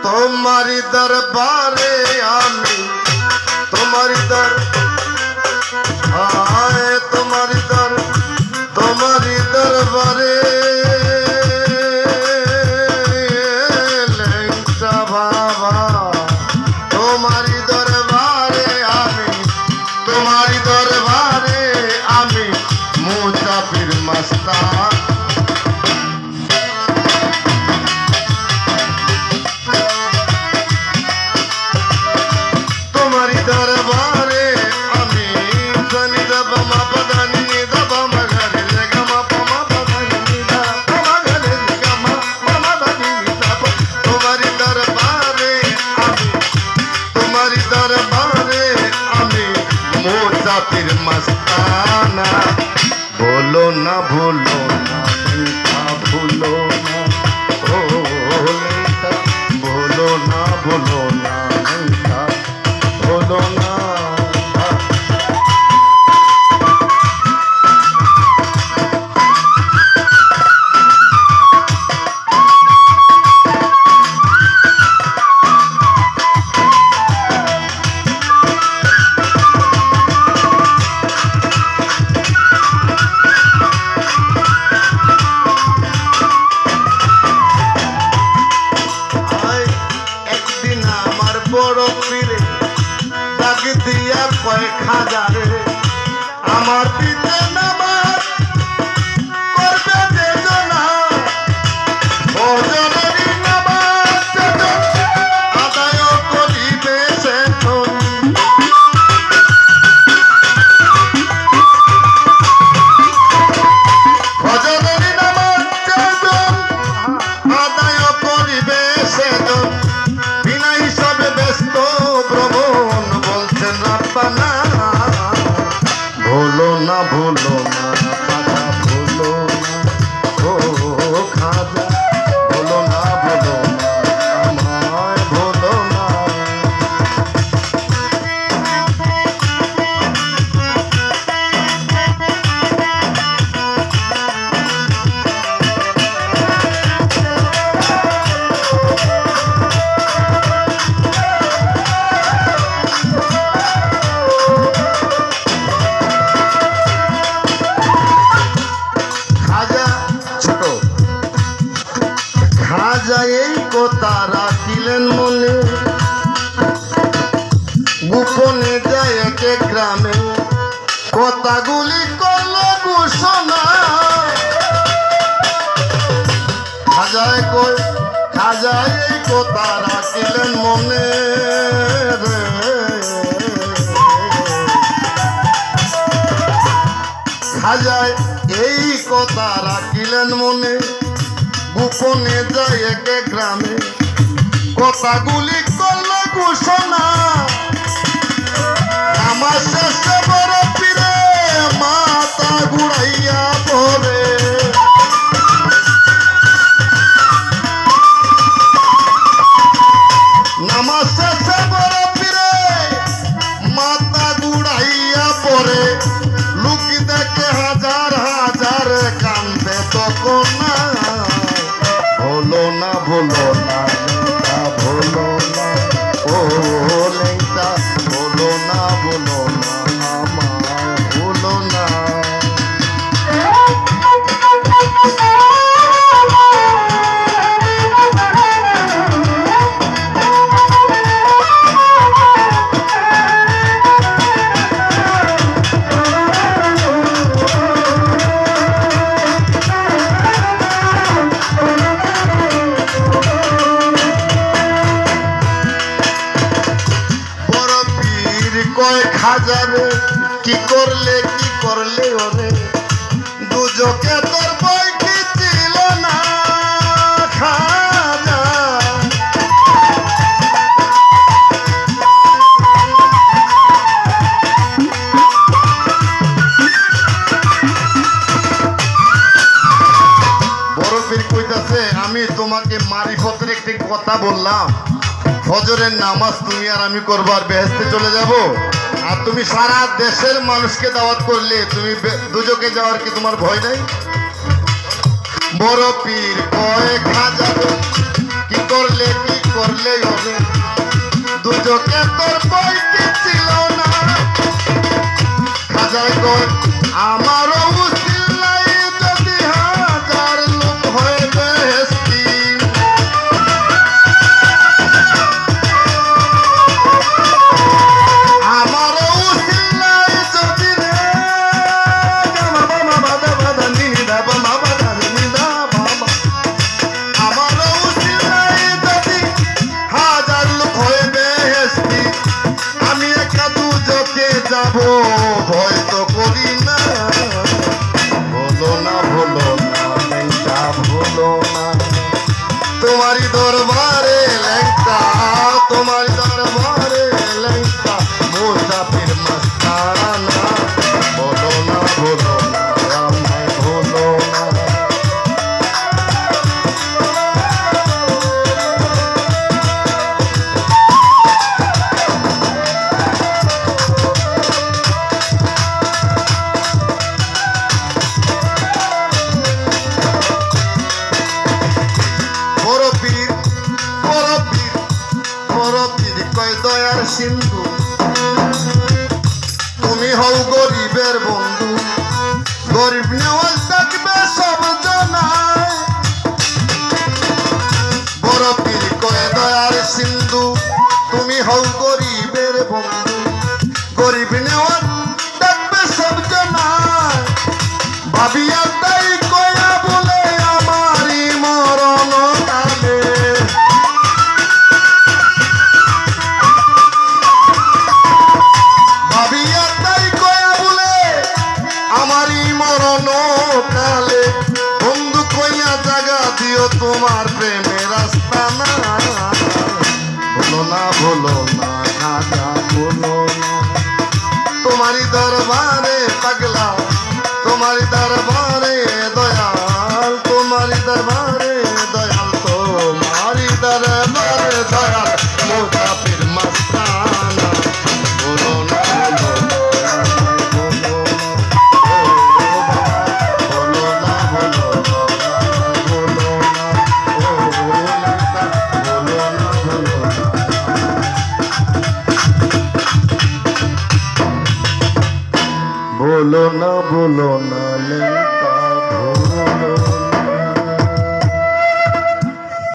तुम्हारी दरबारे आमी तुम्हारी तुम्हारी दरबारे लेंटा बाबा तुम्हारी दरबारे आमी मुसाफिर मस्तान फिर मस्ताना बोलो ना भूलो ना भूलो ना बोलो ना भूलो ना बोलो ना দিয়া কয়েক হাজারে আমার পিতে নামাজ করবে যে জনা ভজনেরই নামাজ আদায় করিবে সেজন ভজনেরই নামাজ আদায় করিবে সেজন বিনা হিসাবে ব্যস্ত ভ্রমণ रब्बाना भूलो ना भूलो ना खाजा भूलो ना ओ खाजा भूलो ना हमारे भूलो ना এই কথা রাখিলেন মনে গোপনে যায় এক গ্রামে কথাগুলি করলো ঘোষণা খাজায় এই কথা রাখিলেন মনে খাজায় এই কথা রাখিলেন মনে গোপনে যায় এক গ্রামে কথাগুলি করলো ঘোষণা আমার শেষে বড় পীরে মাথা ঘুরাইয়া পড়ে নামাজ শেষে বড় পীরে মাথা ঘুরাইয়া পড়ে লুকি দেখে হাজার হাজার কান্দে তখন না भूलो ना भूलो ना भूलो ना ओ लेता भूलो ना हमारे भूलो ना কয়েক হাজারে কি করলে ওরে দুজকে তোর বই কি ছিল না খাজা বড় পীর কইতাছে আমি তোমাকে মারিফতের একটি কথা বললাম ফজরের নামাজ তুমি আর আমি করবো আর বেহেশতে চলে যাব আর তুমি সারা দেশের মানুষকে দাওয়াত করলে তুমি দুজকে যাওয়ার কি তোমার ভয় নাই বড় পীর কয়েক হাজার কি করলে চোখে তোর বইতে ছিল না খাজায় কই আমারও উচিত নাই যদি হাজার লোক হয়ে বেহেশতি আমারও উচিত নাই যদি রে গামা বামা বাদা বাদা নিনি দা বামা বাদা নিনি দা বাবা আমারও উচিত নাই যদি হাজার লোক হয়ে বেহেশতি আমি একা দুজকে যাব ভয় তো করি না ভুলো না ল্যাংটা ভুলো না তোমারই দরবারে ল্যাংটা তোমারই দরবারে ল্যাংটা মুসাফির মস্তানা ভুলো না আমায় ভুলো না কয় দয়ার সিন্ধু তুমি হও গরিবের বন্ধু গরিব নেওয়াজ থাকবে সব জনায় বড় পীর কয় দয়ার সিন্ধু তুমি হও গরিবের বন্ধু গরিব নেওয়াজ থাকবে সব জনায় ভাবিয়া তাই কয়া বলে আমারই মরণ কালে কালে বন্ধু কইয়া জাগা দিও তোমার প্রেমের রাস্তা না ভুলো না খাজা ভুলো না তোমারই দরবারে পাগলা তোমারই দরবারে দয়াল তোমারই দরবারে দয়াল তোমারই দরবারে দয়াল মুসাফির মস্তানা ভুলো না बोलो ना